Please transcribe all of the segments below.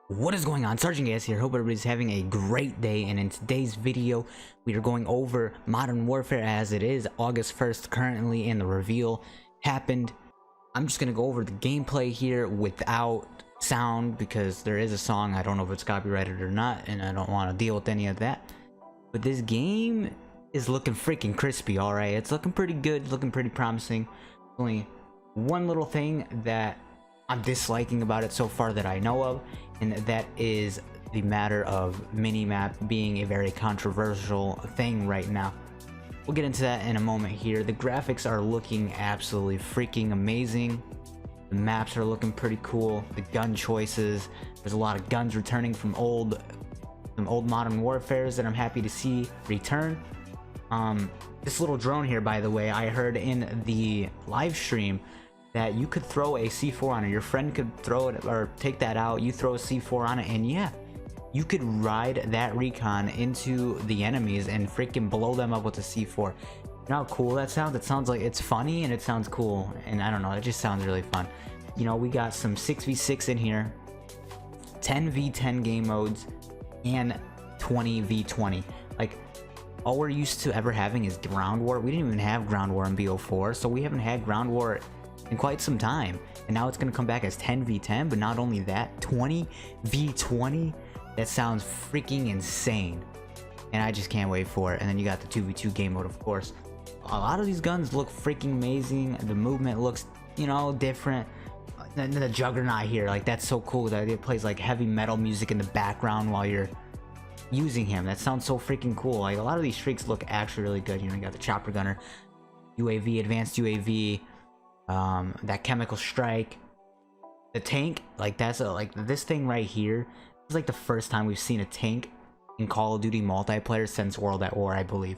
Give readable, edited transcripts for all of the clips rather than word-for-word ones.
What is going on? Sergeant Gas here. Hope everybody's having a great day, and in today's video we are going over Modern Warfare as it is August 1st currently, and the reveal happened. I'm just gonna go over the gameplay here without sound because there is a song. I don't know if it's copyrighted or not, and I don't want to deal with any of that. But this game is looking freaking crispy. All right, it's looking pretty good, looking pretty promising. Only one little thing that I'm disliking about it so far that I know of, and that is the matter of minimap being a very controversial thing right now. We'll get into that in a moment here. The graphics are looking absolutely freaking amazing. The maps are looking pretty cool. The gun choices, there's a lot of guns returning from old Modern Warfares that I'm happy to see return. This little drone here, by the way, I heard in the live stream that you could throw a C4 on it. Your friend could throw it or take that out, you throw a C4 on it, and yeah, you could ride that recon into the enemies and freaking blow them up with a C4. You know how cool that sounds? It sounds like it's funny and it sounds cool, and I don't know, it just sounds really fun. You know, we got some 6v6 in here, 10v10 game modes, and 20v20. Like, all we're used to ever having is ground war. We didn't even have ground war in BO4, so we haven't had ground war in quite some time, and now it's going to come back as 10v10. But not only that, 20v20, that sounds freaking insane, and I just can't wait for it. And then you got the 2v2 game mode, of course. A lot of these guns look freaking amazing. The movement looks, you know, different. The Juggernaut here, like, that's so cool that it plays like heavy metal music in the background while you're using him. That sounds so freaking cool. Like, a lot of these streaks look actually really good. You know, you got the chopper gunner, UAV, advanced UAV, that chemical strike, the tank. Like, that's like this thing right here is like the first time we've seen a tank in Call of Duty multiplayer since World at War, I believe.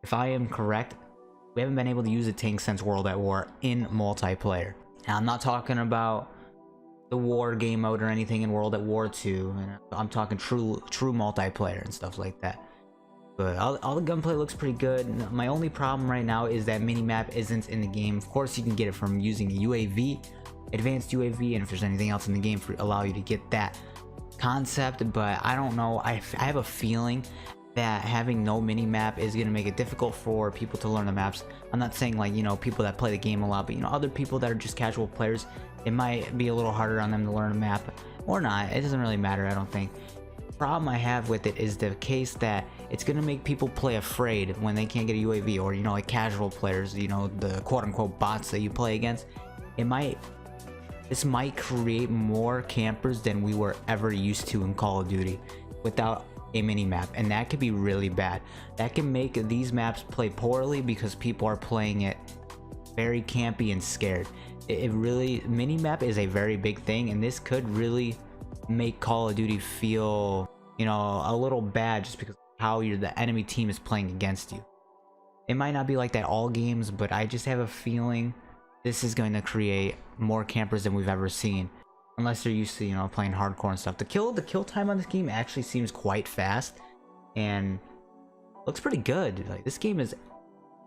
If I am correct, we haven't been able to use a tank since World at War in multiplayer. Now, I'm not talking about the war game mode or anything in World at War 2, and I'm talking true multiplayer and stuff like that. But all the gunplay looks pretty good. My only problem right now is that minimap isn't in the game. Of course, you can get it from using UAV, advanced UAV, and if there's anything else in the game for allow you to get that concept. But I don't know. I have a feeling that having no minimap is going to make it difficult for people to learn the maps. I'm not saying, like, you know, people that play the game a lot, but, you know, other people that are just casual players, it might be a little harder on them to learn a map, or not. It doesn't really matter, I don't think. The problem I have with it is the case that it's going to make people play afraid when they can't get a UAV, or, you know, like casual players, you know, the quote-unquote bots that you play against. This might create more campers than we were ever used to in Call of Duty without a mini-map, and that could be really bad. That can make these maps play poorly because people are playing it very campy and scared. It really, mini-map is a very big thing, and this could really make Call of Duty feel, you know, a little bad just because of how the enemy team is playing against you. It might not be like that all games, but I just have a feeling this is going to create more campers than we've ever seen. Unless they're used to, you know, playing hardcore and stuff. The kill time on this game actually seems quite fast and looks pretty good. Like, this game is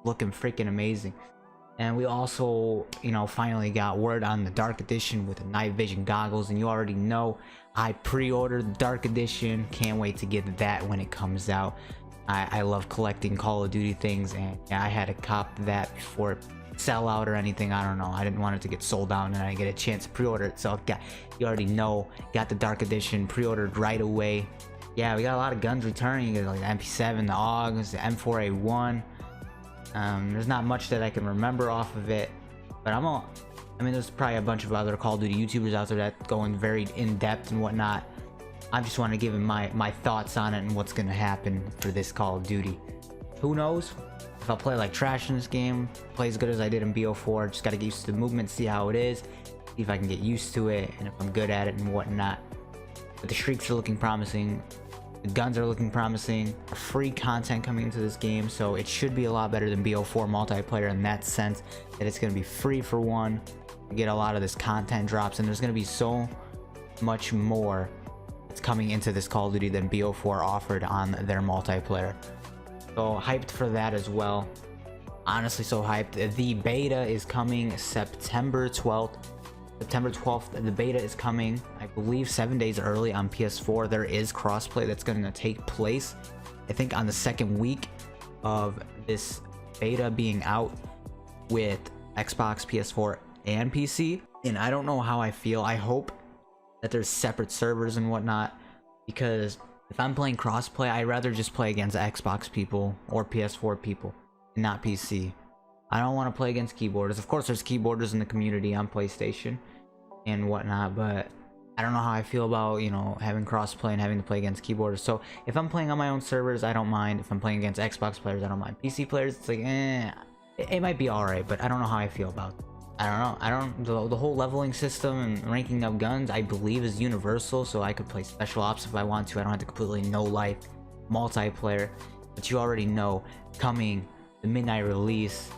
looking freaking amazing. And we also, you know, finally got word on the Dark Edition with the night vision goggles, and you already know I pre-ordered the Dark Edition. Can't wait to get that when it comes out. I love collecting Call of Duty things, and yeah, I had to cop that before it sell out or anything. I don't know, I didn't want it to get sold out and I get a chance to pre-order it. So you already know, got the Dark Edition pre-ordered right away. Yeah, we got a lot of guns returning. You got like the MP7, the AUGs, the M4A1. There's not much that I can remember off of it, but I mean, there's probably a bunch of other Call of Duty YouTubers out there that go in very in-depth and whatnot. I just want to give him my thoughts on it and what's going to happen for this Call of Duty. Who knows? If I play like trash in this game, play as good as I did in BO4, just gotta get used to the movement, see how it is, see if I can get used to it, and if I'm good at it and whatnot. But the streaks are looking promising, the guns are looking promising, free content coming into this game, so it should be a lot better than BO4 multiplayer in that sense, that it's gonna be free for one. You get a lot of this content drops, and there's gonna be so much more that's coming into this Call of Duty than BO4 offered on their multiplayer. So hyped for that as well. Honestly, so hyped. The beta is coming September 12th. September 12th, the beta is coming, I believe 7 days early on PS4. There is crossplay that's going to take place, I think, on the second week of this beta being out with Xbox, PS4, and PC. And I don't know how I feel. I hope that there's separate servers and whatnot, because if I'm playing crossplay, I'd rather just play against Xbox people or PS4 people and not PC. I don't want to play against keyboarders. Of course, there's keyboarders in the community on PlayStation and whatnot, but I don't know how I feel about, you know, having crossplay and having to play against keyboarders. So if I'm playing on my own servers, I don't mind. If I'm playing against Xbox players, I don't mind. PC players, it's like, it might be alright, but I don't know how I feel about it. I don't know. The whole leveling system and ranking up guns, I believe, is universal, so I could play special ops if I want to. I don't have to completely no life multiplayer. But you already know, coming the midnight release,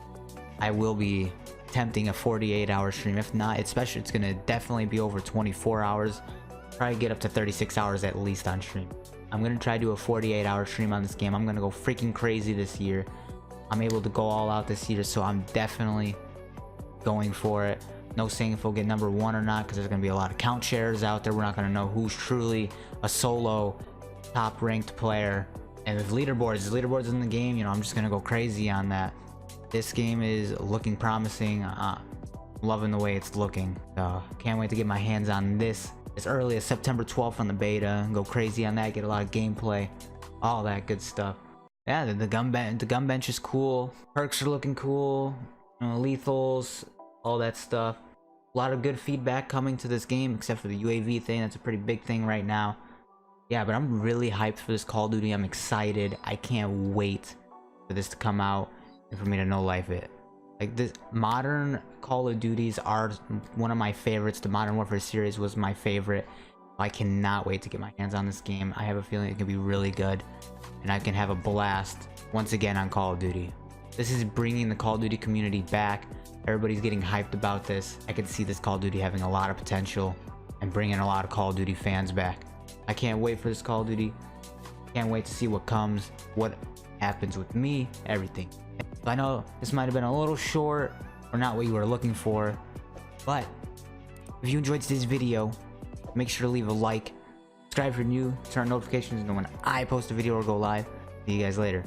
I will be attempting a 48-hour stream. If not, it's gonna definitely be over 24 hours. Probably get up to 36 hours at least on stream. I'm gonna try to do a 48-hour stream on this game. I'm gonna go freaking crazy this year. I'm able to go all out this year, so I'm definitely going for it. No saying if we'll get number 1 or not, because there's gonna be a lot of count shares out there. We're not gonna know who's truly a solo top ranked player. And with leaderboards in the game, you know, I'm just gonna go crazy on that. This game is looking promising. Loving the way it's looking. Can't wait to get my hands on this as early as September 12th on the beta. Go crazy on that, get a lot of gameplay, all that good stuff. Yeah, the gun bench is cool. Perks are looking cool. You know, lethals, all that stuff. A lot of good feedback coming to this game, except for the UAV thing. That's a pretty big thing right now. Yeah, but I'm really hyped for this Call of Duty. I'm excited. I can't wait for this to come out and for me to no life it. Like, this modern Call of Duties are one of my favorites. The Modern Warfare series was my favorite. I cannot wait to get my hands on this game. I have a feeling it can be really good, and I can have a blast once again on Call of Duty. This is bringing the Call of Duty community back. Everybody's getting hyped about this. I can see this Call of Duty having a lot of potential and bringing a lot of Call of Duty fans back. I can't wait for this Call of Duty. Can't wait to see what comes, what happens with me, everything. I know this might have been a little short or not what you were looking for, but if you enjoyed today's video, make sure to leave a like, subscribe if you're new, turn on notifications, and when I post a video or go live. See you guys later.